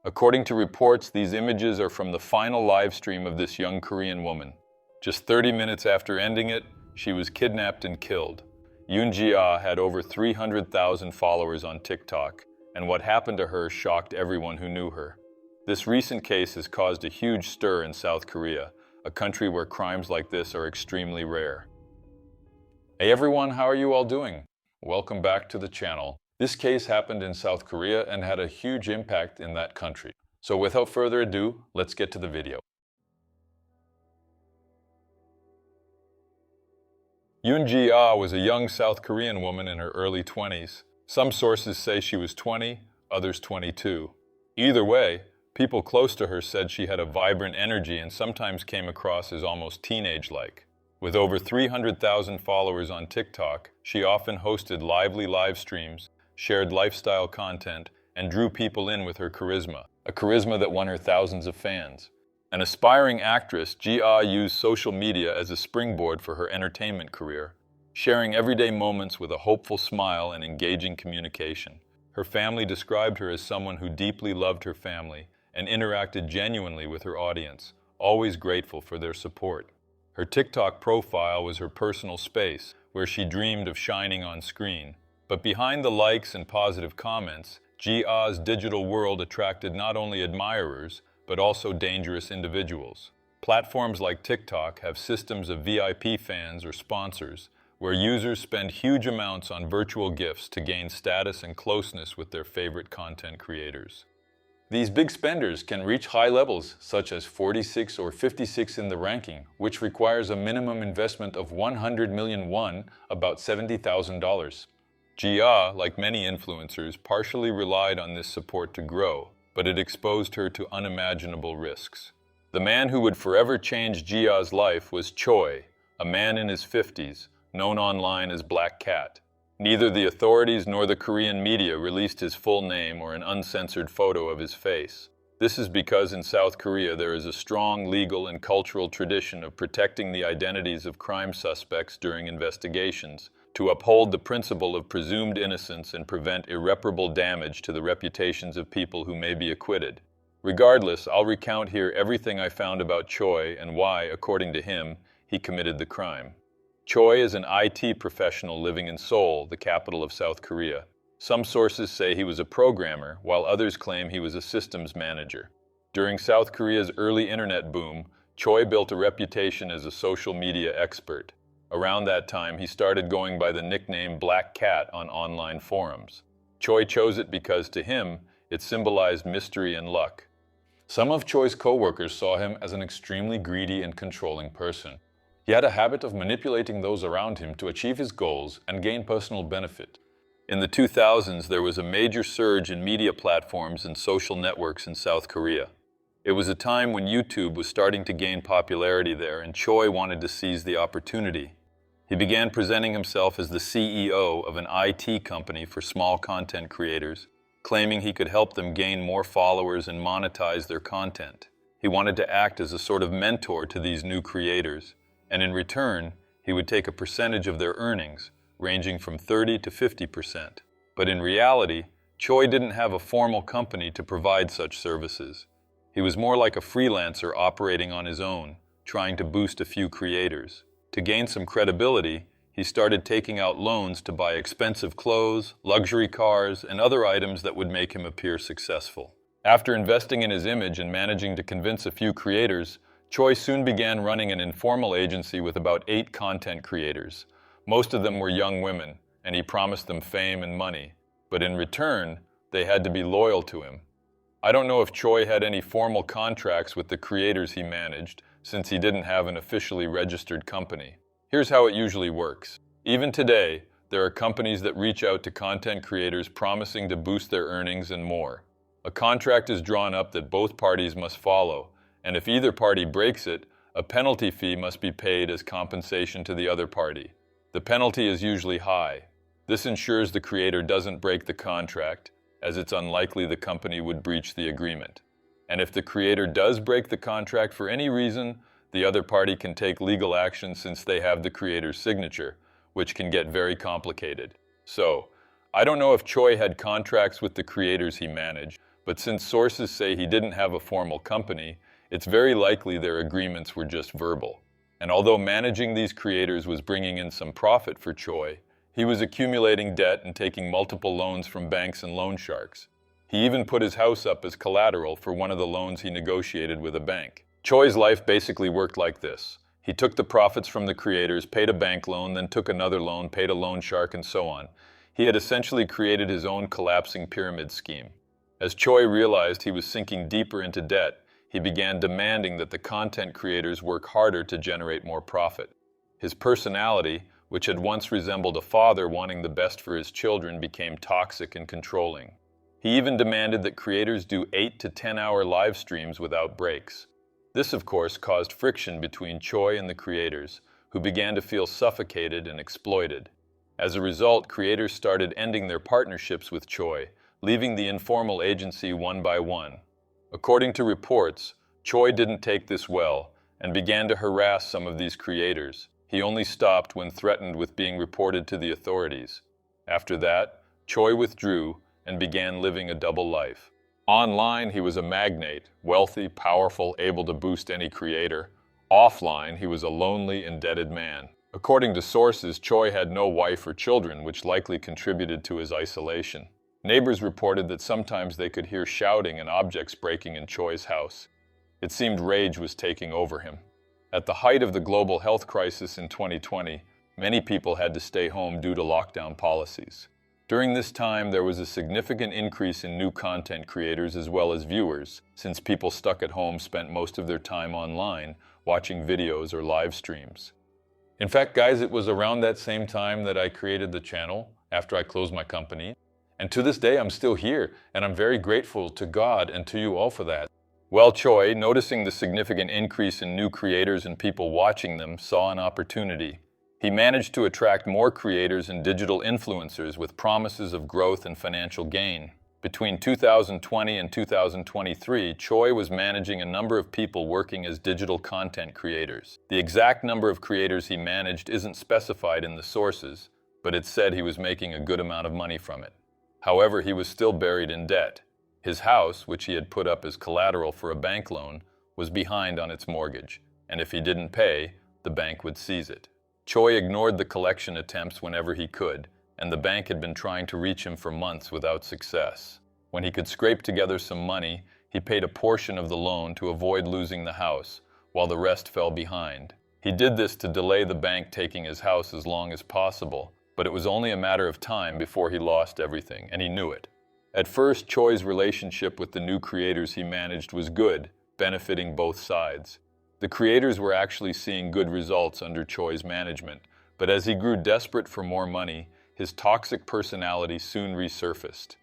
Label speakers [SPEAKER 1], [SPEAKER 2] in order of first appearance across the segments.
[SPEAKER 1] According to reports, these images are from the final live stream of this young Korean woman. Just 30 minutes after ending it, she was kidnapped and killed. Yoon Ji-ah had over 300,000 followers on TikTok, and what happened to her shocked everyone who knew her. This recent case has caused a huge stir in South Korea, a country where crimes like this are extremely rare. Hey everyone, how are you all doing? Welcome back to the channel. This case happened in South Korea and had a huge impact in that country. So without further ado, let's get to the video. Yoon Ji-ah was a young South Korean woman in her early 20s. Some sources say she was 20, others 22. Either way, people close to her said she had a vibrant energy and sometimes came across as almost teenage-like. With over 300,000 followers on TikTok, she often hosted lively live streams, shared lifestyle content, and drew people in with her charisma, a charisma that won her thousands of fans. An aspiring actress, Ji-ah used social media as a springboard for her entertainment career, sharing everyday moments with a hopeful smile and engaging communication. Her family described her as someone who deeply loved her family and interacted genuinely with her audience, always grateful for their support. Her TikTok profile was her personal space, where she dreamed of shining on screen. But behind the likes and positive comments, Ji-ah's digital world attracted not only admirers, but also dangerous individuals. Platforms like TikTok have systems of VIP fans or sponsors, where users spend huge amounts on virtual gifts to gain status and closeness with their favorite content creators. These big spenders can reach high levels, such as 46 or 56 in the ranking, which requires a minimum investment of 100 million won, about $70,000. Ji-ah, like many influencers, partially relied on this support to grow, but it exposed her to unimaginable risks. The man who would forever change Ji-ah's life was Choi, a man in his 50s, known online as Black Cat. Neither the authorities nor the Korean media released his full name or an uncensored photo of his face. This is because in South Korea there is a strong legal and cultural tradition of protecting the identities of crime suspects during investigations, to uphold the principle of presumed innocence and prevent irreparable damage to the reputations of people who may be acquitted. Regardless, I'll recount here everything I found about Choi and why, according to him, he committed the crime. Choi is an IT professional living in Seoul, the capital of South Korea. Some sources say he was a programmer, while others claim he was a systems manager. During South Korea's early internet boom, Choi built a reputation as a social media expert. Around that time, he started going by the nickname Black Cat on online forums. Choi chose it because, to him, it symbolized mystery and luck. Some of Choi's co-workers saw him as an extremely greedy and controlling person. He had a habit of manipulating those around him to achieve his goals and gain personal benefit. In the 2000s, there was a major surge in media platforms and social networks in South Korea. It was a time when YouTube was starting to gain popularity there, and Choi wanted to seize the opportunity. He began presenting himself as the CEO of an IT company for small content creators, claiming he could help them gain more followers and monetize their content. He wanted to act as a sort of mentor to these new creators, and in return, he would take a percentage of their earnings, ranging from 30 to 50%. But in reality, Choi didn't have a formal company to provide such services. He was more like a freelancer operating on his own, trying to boost a few creators. To gain some credibility, he started taking out loans to buy expensive clothes, luxury cars, and other items that would make him appear successful. After investing in his image and managing to convince a few creators, Choi soon began running an informal agency with about 8 content creators. Most of them were young women, and he promised them fame and money. But in return, they had to be loyal to him. I don't know if Choi had any formal contracts with the creators he managed, since he didn't have an officially registered company. Here's how it usually works. Even today, there are companies that reach out to content creators promising to boost their earnings and more. A contract is drawn up that both parties must follow, and if either party breaks it, a penalty fee must be paid as compensation to the other party. The penalty is usually high. This ensures the creator doesn't break the contract, as it's unlikely the company would breach the agreement. And if the creator does break the contract for any reason, the other party can take legal action since they have the creator's signature, which can get very complicated. So, I don't know if Choi had contracts with the creators he managed, But since sources say he didn't have a formal company, it's very likely their agreements were just verbal. And although managing these creators was bringing in some profit for Choi, he was accumulating debt and taking multiple loans from banks and loan sharks. He even put his house up as collateral for one of the loans he negotiated with a bank. Choi's life basically worked like this. He took the profits from the creators, paid a bank loan, then took another loan, paid a loan shark, and so on. He had essentially created his own collapsing pyramid scheme. As Choi realized he was sinking deeper into debt, he began demanding that the content creators work harder to generate more profit. His personality, which had once resembled a father wanting the best for his children, became toxic and controlling. He even demanded that creators do 8 to 10-hour live streams without breaks. This, of course, caused friction between Choi and the creators, who began to feel suffocated and exploited. As a result, creators started ending their partnerships with Choi, leaving the informal agency one by one. According to reports, Choi didn't take this well and began to harass some of these creators. He only stopped when threatened with being reported to the authorities. After that, Choi withdrew and began living a double life. Online, he was a magnate, wealthy, powerful, able to boost any creator. Offline, he was a lonely, indebted man. According to sources, Choi had no wife or children, which likely contributed to his isolation. Neighbors reported that sometimes they could hear shouting and objects breaking in Choi's house. It seemed rage was taking over him. At the height of the global health crisis in 2020, many people had to stay home due to lockdown policies. During this time, there was a significant increase in new content creators as well as viewers, since people stuck at home spent most of their time online, watching videos or live streams. In fact, guys, it was around that same time that I created the channel, after I closed my company. And to this day, I'm still here, and I'm very grateful to God and to you all for that. Well, Choi, noticing the significant increase in new creators and people watching them, saw an opportunity. He managed to attract more creators and digital influencers with promises of growth and financial gain. Between 2020 and 2023, Choi was managing a number of people working as digital content creators. The exact number of creators he managed isn't specified in the sources, but it said he was making a good amount of money from it. However, he was still buried in debt. His house, which he had put up as collateral for a bank loan, was behind on its mortgage, and if he didn't pay, the bank would seize it. Choi ignored the collection attempts whenever he could, and the bank had been trying to reach him for months without success. When he could scrape together some money, he paid a portion of the loan to avoid losing the house, while the rest fell behind. He did this to delay the bank taking his house as long as possible, but it was only a matter of time before he lost everything, and he knew it. At first, Choi's relationship with the new creators he managed was good, benefiting both sides. The creators were actually seeing good results under Choi's management, but as he grew desperate for more money, his toxic personality soon resurfaced.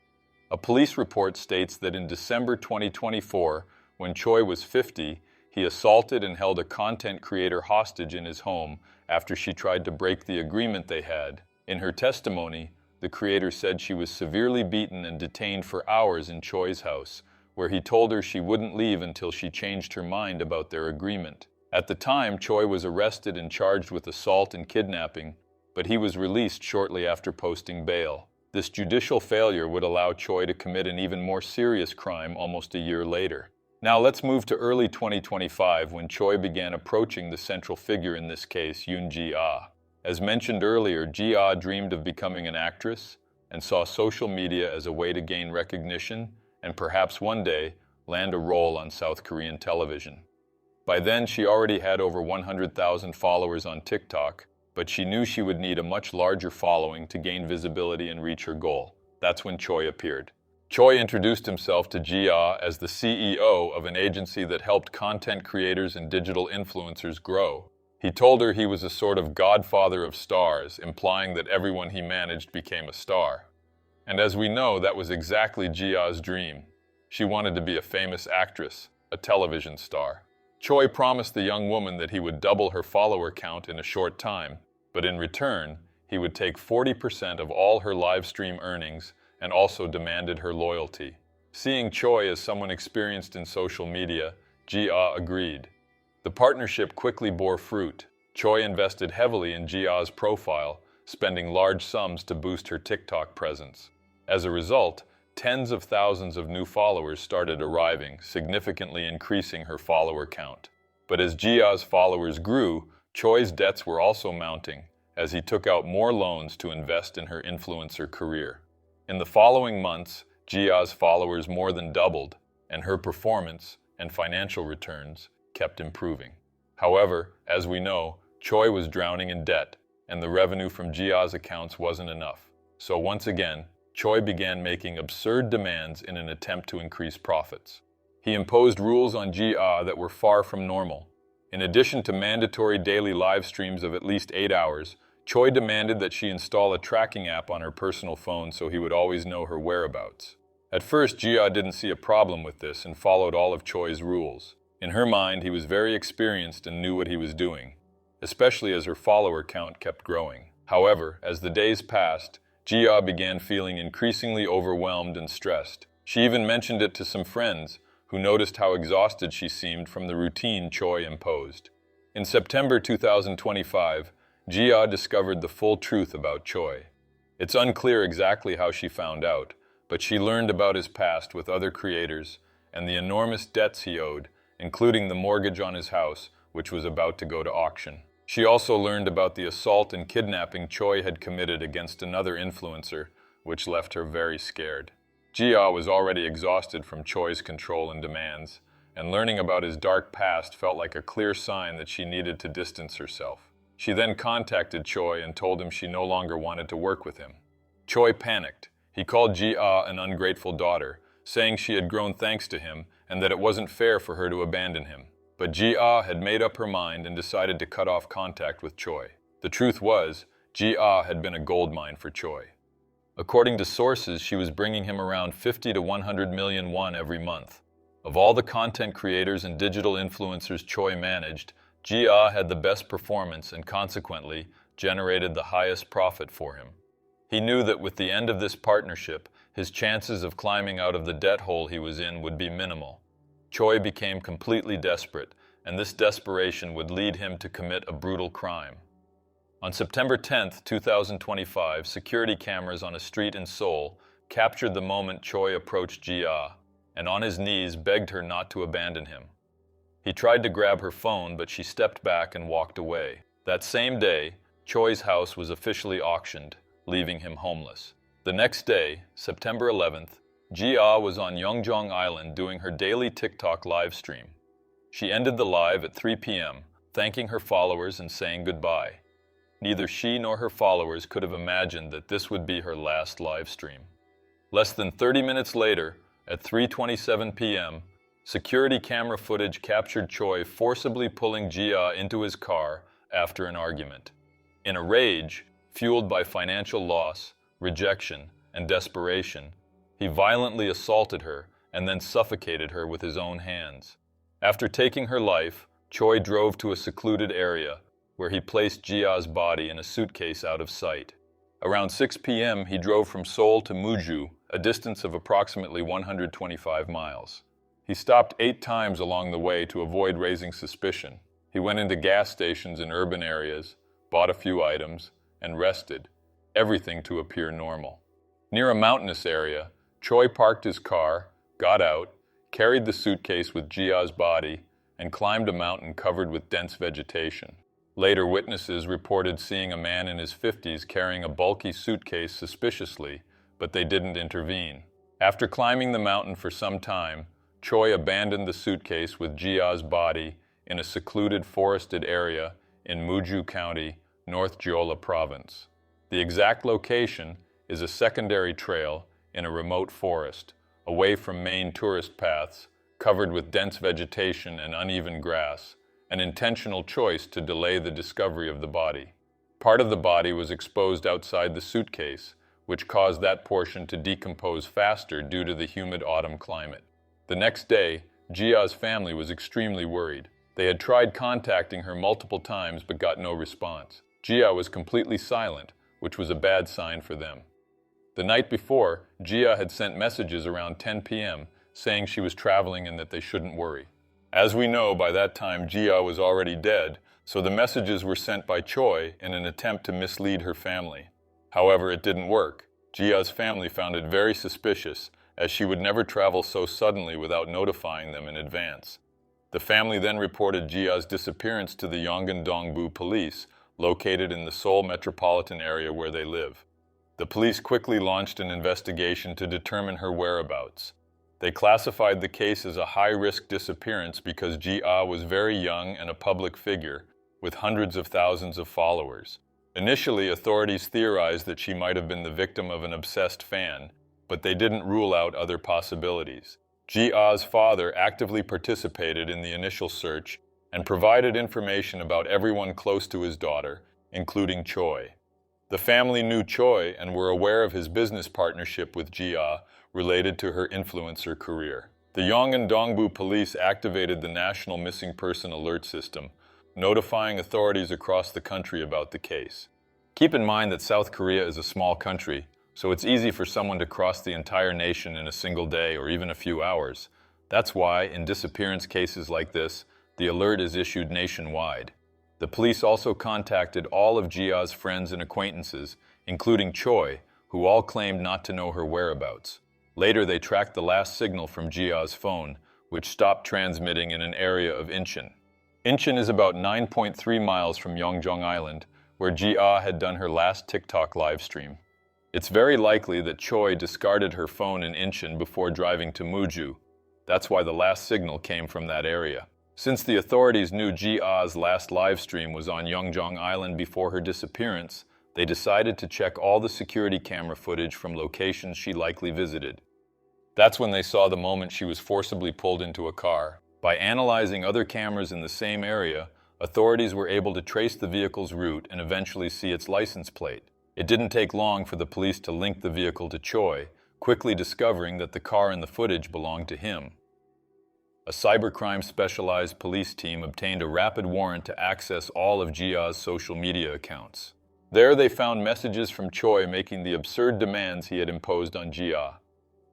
[SPEAKER 1] A police report states that in December 2024, when Choi was 50, he assaulted and held a content creator hostage in his home after she tried to break the agreement they had. In her testimony, the creator said she was severely beaten and detained for hours in Choi's house, where he told her she wouldn't leave until she changed her mind about their agreement. At the time, Choi was arrested and charged with assault and kidnapping, but he was released shortly after posting bail. This judicial failure would allow Choi to commit an even more serious crime almost a year later. Now let's move to early 2025 when Choi began approaching the central figure in this case, Yoon Ji-ah. As mentioned earlier, Ji-ah dreamed of becoming an actress and saw social media as a way to gain recognition and perhaps one day land a role on South Korean television. By then, she already had over 100,000 followers on TikTok, but she knew she would need a much larger following to gain visibility and reach her goal. That's when Choi appeared. Choi introduced himself to Ji-ah as the CEO of an agency that helped content creators and digital influencers grow. He told her he was a sort of godfather of stars, implying that everyone he managed became a star. And as we know, that was exactly Ji-ah's dream. She wanted to be a famous actress, a television star. Choi promised the young woman that he would double her follower count in a short time, but in return, he would take 40% of all her live stream earnings and also demanded her loyalty. Seeing Choi as someone experienced in social media, Ji-ah agreed. The partnership quickly bore fruit. Choi invested heavily in Ji-ah's profile, spending large sums to boost her TikTok presence. As a result, tens of thousands of new followers started arriving, significantly increasing her follower count. But as Ji-ah's followers grew, Choi's debts were also mounting, as he took out more loans to invest in her influencer career. In the following months, Ji-ah's followers more than doubled, and her performance and financial returns kept improving. However, as we know, Choi was drowning in debt, and the revenue from Ji-ah's accounts wasn't enough. So once again, Choi began making absurd demands in an attempt to increase profits. He imposed rules on Ji-ah that were far from normal. In addition to mandatory daily live streams of at least 8 hours, Choi demanded that she install a tracking app on her personal phone so he would always know her whereabouts. At first, Ji-ah didn't see a problem with this and followed all of Choi's rules. In her mind, he was very experienced and knew what he was doing, especially as her follower count kept growing. However, as the days passed, Ji-ah began feeling increasingly overwhelmed and stressed. She even mentioned it to some friends, who noticed how exhausted she seemed from the routine Choi imposed. In September 2025, Ji-ah discovered the full truth about Choi. It's unclear exactly how she found out, but she learned about his past with other creators and the enormous debts he owed, including the mortgage on his house, which was about to go to auction. She also learned about the assault and kidnapping Choi had committed against another influencer, which left her very scared. Ji-ah was already exhausted from Choi's control and demands, and learning about his dark past felt like a clear sign that she needed to distance herself. She then contacted Choi and told him she no longer wanted to work with him. Choi panicked. He called Ji-ah an ungrateful daughter, saying she had grown thanks to him and that it wasn't fair for her to abandon him. But Ji-ah had made up her mind and decided to cut off contact with Choi. The truth was, Ji-ah had been a goldmine for Choi. According to sources, she was bringing him around 50 to 100 million won every month. Of all the content creators and digital influencers Choi managed, Ji-ah had the best performance and consequently generated the highest profit for him. He knew that with the end of this partnership, his chances of climbing out of the debt hole he was in would be minimal. Choi became completely desperate, and this desperation would lead him to commit a brutal crime. On September 10, 2025, security cameras on a street in Seoul captured the moment Choi approached Ji-ah, and on his knees begged her not to abandon him. He tried to grab her phone, but she stepped back and walked away. That same day, Choi's house was officially auctioned, leaving him homeless. The next day, September 11th, Ji-ah was on Yeongjong Island doing her daily TikTok live stream. She ended the live at 3 p.m., thanking her followers and saying goodbye. Neither she nor her followers could have imagined that this would be her last live stream. Less than 30 minutes later, at 3:27 p.m., security camera footage captured Choi forcibly pulling Ji-ah into his car after an argument. In a rage, fueled by financial loss, rejection, and desperation, he violently assaulted her and then suffocated her with his own hands. After taking her life, Choi drove to a secluded area where he placed Ji-ah's body in a suitcase out of sight. Around 6 p.m., he drove from Seoul to Muju, a distance of approximately 125 miles. He stopped 8 times along the way to avoid raising suspicion. He went into gas stations in urban areas, bought a few items, and rested, everything to appear normal. Near a mountainous area, Choi parked his car, got out, carried the suitcase with Ji-ah's body, and climbed a mountain covered with dense vegetation. Later, witnesses reported seeing a man in his 50s carrying a bulky suitcase suspiciously, but they didn't intervene. After climbing the mountain for some time, Choi abandoned the suitcase with Ji-ah's body in a secluded forested area in Muju County, North Jeolla Province. The exact location is a secondary trail in a remote forest, away from main tourist paths, covered with dense vegetation and uneven grass, an intentional choice to delay the discovery of the body. Part of the body was exposed outside the suitcase, which caused that portion to decompose faster due to the humid autumn climate. The next day, Ji-ah's family was extremely worried. They had tried contacting her multiple times but got no response. Ji-ah was completely silent, which was a bad sign for them. The night before, Ji-ah had sent messages around 10 p.m. saying she was traveling and that they shouldn't worry. As we know, by that time Ji-ah was already dead, so the messages were sent by Choi in an attempt to mislead her family. However, it didn't work. Ji-ah's family found it very suspicious, as she would never travel so suddenly without notifying them in advance. The family then reported Ji-ah's disappearance to the Yongin-dongbu police, located in the Seoul metropolitan area where they live. The police quickly launched an investigation to determine her whereabouts. They classified the case as a high-risk disappearance because Ji-ah was very young and a public figure, with hundreds of thousands of followers. Initially, authorities theorized that she might have been the victim of an obsessed fan, but they didn't rule out other possibilities. Ji-ah's father actively participated in the initial search and provided information about everyone close to his daughter, including Choi. The family knew Choi and were aware of his business partnership with Ji-ah related to her influencer career. The Yongin-dongbu police activated the National Missing Person Alert System, notifying authorities across the country about the case. Keep in mind that South Korea is a small country, so it's easy for someone to cross the entire nation in a single day or even a few hours. That's why, in disappearance cases like this, the alert is issued nationwide. The police also contacted all of Ji-ah's friends and acquaintances, including Choi, who all claimed not to know her whereabouts. Later, they tracked the last signal from Ji-ah's phone, which stopped transmitting in an area of Incheon. Incheon is about 9.3 miles from Yeongjong Island, where Ji-ah had done her last TikTok livestream. It's very likely that Choi discarded her phone in Incheon before driving to Muju. That's why the last signal came from that area. Since the authorities knew Ji-ah's last livestream was on Yeongjong Island before her disappearance, they decided to check all the security camera footage from locations she likely visited. That's when they saw the moment she was forcibly pulled into a car. By analyzing other cameras in the same area, authorities were able to trace the vehicle's route and eventually see its license plate. It didn't take long for the police to link the vehicle to Choi, quickly discovering that the car in the footage belonged to him. A cybercrime specialized police team obtained a rapid warrant to access all of Ji-ah's social media accounts. There they found messages from Choi making the absurd demands he had imposed on Ji-ah.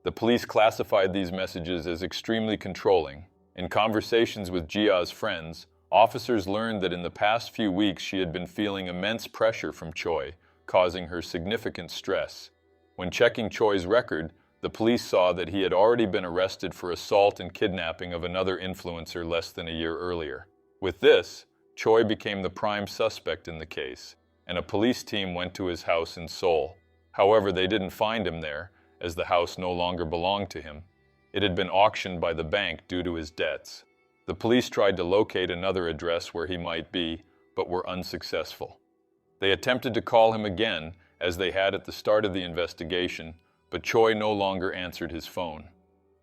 [SPEAKER 1] The police classified these messages as extremely controlling. In conversations with Ji-ah's friends, officers learned that in the past few weeks she had been feeling immense pressure from Choi, causing her significant stress. When checking Choi's record, the police saw that he had already been arrested for assault and kidnapping of another influencer less than a year earlier. With this, Choi became the prime suspect in the case, and a police team went to his house in Seoul. However, they didn't find him there, as the house no longer belonged to him. It had been auctioned by the bank due to his debts. The police tried to locate another address where he might be, but were unsuccessful. They attempted to call him again, as they had at the start of the investigation, but Choi no longer answered his phone.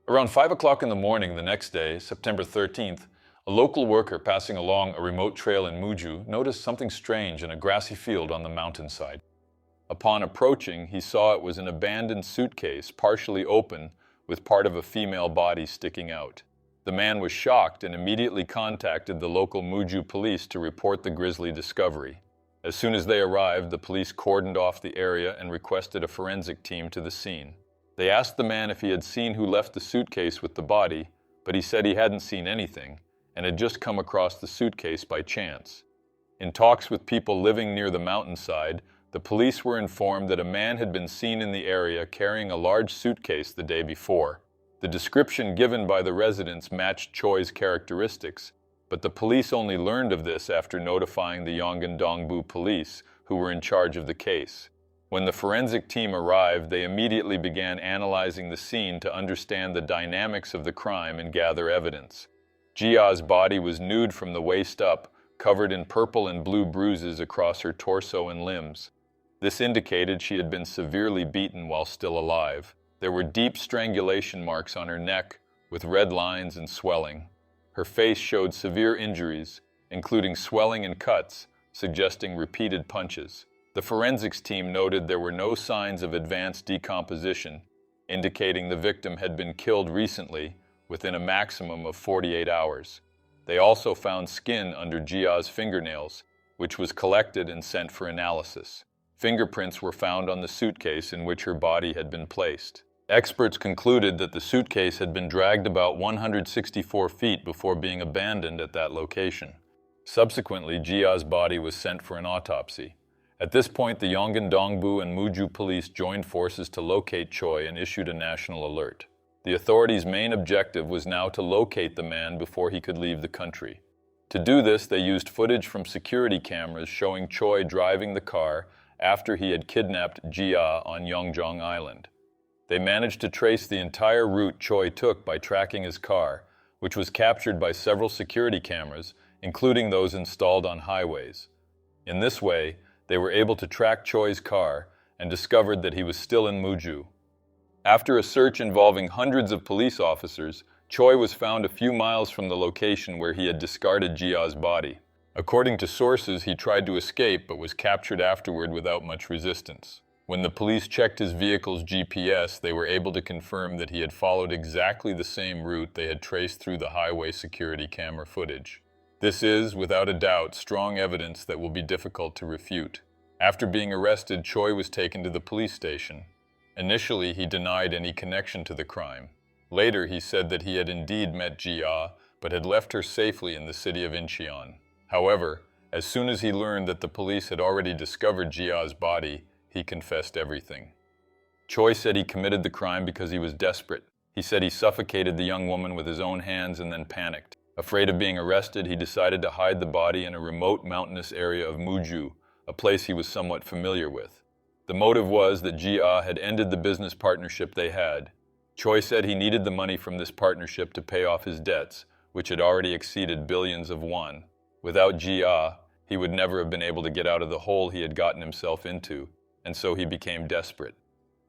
[SPEAKER 1] Around 5 o'clock in the morning the next day, September 13th, a local worker passing along a remote trail in Muju noticed something strange in a grassy field on the mountainside. Upon approaching, he saw it was an abandoned suitcase, partially open, with part of a female body sticking out. The man was shocked and immediately contacted the local Muju police to report the grisly discovery. As soon as they arrived, the police cordoned off the area and requested a forensic team to the scene. They asked the man if he had seen who left the suitcase with the body, but he said he hadn't seen anything and had just come across the suitcase by chance. In talks with people living near the mountainside, the police were informed that a man had been seen in the area carrying a large suitcase the day before. The description given by the residents matched Choi's characteristics, but the police only learned of this after notifying the Yongin-dongbu police, who were in charge of the case. When the forensic team arrived, they immediately began analyzing the scene to understand the dynamics of the crime and gather evidence. Ji-ah's body was nude from the waist up, covered in purple and blue bruises across her torso and limbs. This indicated she had been severely beaten while still alive. There were deep strangulation marks on her neck, with red lines and swelling. Her face showed severe injuries, including swelling and cuts, suggesting repeated punches. The forensics team noted there were no signs of advanced decomposition, indicating the victim had been killed recently, within a maximum of 48 hours. They also found skin under Ji-ah's fingernails, which was collected and sent for analysis. Fingerprints were found on the suitcase in which her body had been placed. Experts concluded that the suitcase had been dragged about 164 feet before being abandoned at that location. Subsequently, Ji-ah's body was sent for an autopsy. At this point, the Yongin-dongbu and Muju police joined forces to locate Choi and issued a national alert. The authorities' main objective was now to locate the man before he could leave the country. To do this, they used footage from security cameras showing Choi driving the car after he had kidnapped Ji-ah on Yeongjong Island. They managed to trace the entire route Choi took by tracking his car, which was captured by several security cameras, including those installed on highways. In this way, they were able to track Choi's car and discovered that he was still in Muju. After a search involving hundreds of police officers, Choi was found a few miles from the location where he had discarded Ji-ah's body. According to sources, he tried to escape but was captured afterward without much resistance. When the police checked his vehicle's GPS, they were able to confirm that he had followed exactly the same route they had traced through the highway security camera footage. This is, without a doubt, strong evidence that will be difficult to refute. After being arrested, Choi was taken to the police station. Initially, he denied any connection to the crime. Later, he said that he had indeed met Ji-ah, but had left her safely in the city of Incheon. However, as soon as he learned that the police had already discovered Ji-ah's body, he confessed everything. Choi said he committed the crime because he was desperate. He said he suffocated the young woman with his own hands and then panicked. Afraid of being arrested, he decided to hide the body in a remote mountainous area of Muju, a place he was somewhat familiar with. The motive was that Ji-ah had ended the business partnership they had. Choi said he needed the money from this partnership to pay off his debts, which had already exceeded billions of won. Without Ji-ah, he would never have been able to get out of the hole he had gotten himself into, and so he became desperate.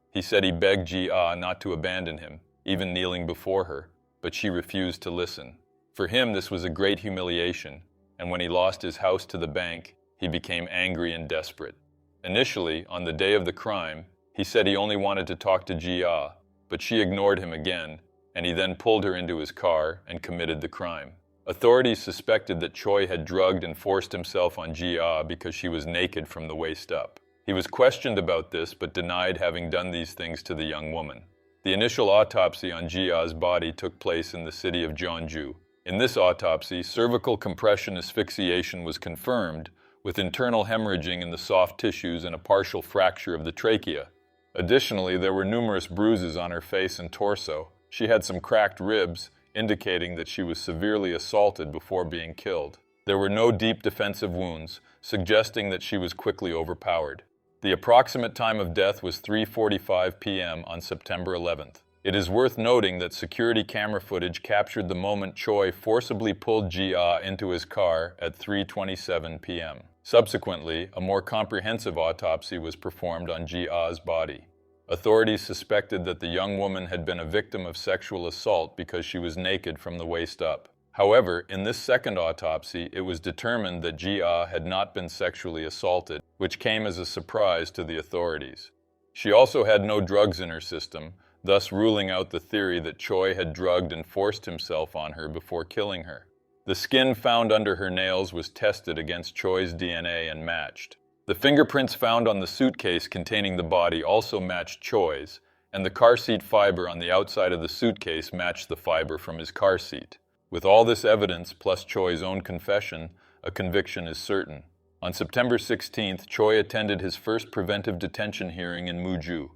[SPEAKER 1] He said he begged Ji-ah not to abandon him, even kneeling before her, but she refused to listen. For him, this was a great humiliation, and when he lost his house to the bank, he became angry and desperate. Initially, on the day of the crime, he said he only wanted to talk to Ji-ah, but she ignored him again, and he then pulled her into his car and committed the crime. Authorities suspected that Choi had drugged and forced himself on Ji-ah because she was naked from the waist up. He was questioned about this but denied having done these things to the young woman. The initial autopsy on Ji-ah's body took place in the city of Jeonju. In this autopsy, cervical compression asphyxiation was confirmed, with internal hemorrhaging in the soft tissues and a partial fracture of the trachea. Additionally, there were numerous bruises on her face and torso. She had some cracked ribs, indicating that she was severely assaulted before being killed. There were no deep defensive wounds, suggesting that she was quickly overpowered. The approximate time of death was 3:45 p.m. on September 11th. It is worth noting that security camera footage captured the moment Choi forcibly pulled Ji-ah into his car at 3:27 p.m. Subsequently, a more comprehensive autopsy was performed on Ji-ah's body. Authorities suspected that the young woman had been a victim of sexual assault because she was naked from the waist up. However, in this second autopsy, it was determined that Ji-ah had not been sexually assaulted, which came as a surprise to the authorities. She also had no drugs in her system, thus ruling out the theory that Choi had drugged and forced himself on her before killing her. The skin found under her nails was tested against Choi's DNA and matched. The fingerprints found on the suitcase containing the body also matched Choi's, and the car seat fiber on the outside of the suitcase matched the fiber from his car seat. With all this evidence, plus Choi's own confession, a conviction is certain. On September 16th, Choi attended his first preventive detention hearing in Muju.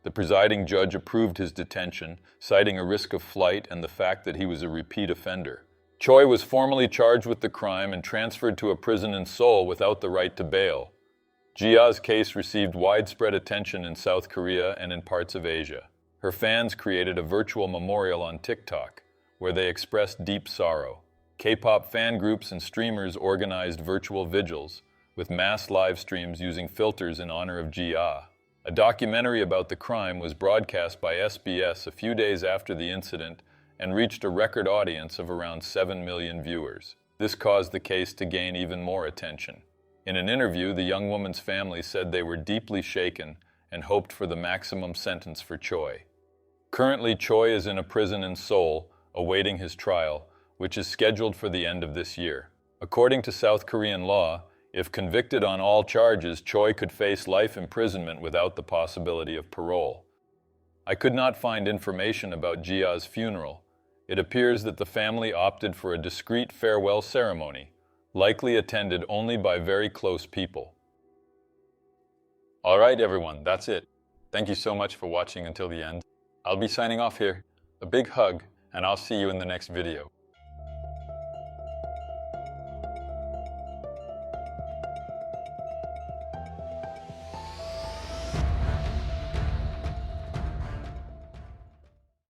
[SPEAKER 1] The presiding judge approved his detention, citing a risk of flight and the fact that he was a repeat offender. Choi was formally charged with the crime and transferred to a prison in Seoul without the right to bail. Ji-ah's case received widespread attention in South Korea and in parts of Asia. Her fans created a virtual memorial on TikTok, where they expressed deep sorrow. K-pop fan groups and streamers organized virtual vigils, with mass live streams using filters in honor of Ji-ah. A documentary about the crime was broadcast by SBS a few days after the incident and reached a record audience of around 7 million viewers. This caused the case to gain even more attention. In an interview, the young woman's family said they were deeply shaken and hoped for the maximum sentence for Choi. Currently, Choi is in a prison in Seoul, awaiting his trial, which is scheduled for the end of this year. According to South Korean law, if convicted on all charges, Choi could face life imprisonment without the possibility of parole. I could not find information about Ji-ah's funeral. It appears that the family opted for a discreet farewell ceremony, likely attended only by very close people. Alright everyone, that's it. Thank you so much for watching until the end. I'll be signing off here. A big hug, and I'll see you in the next video.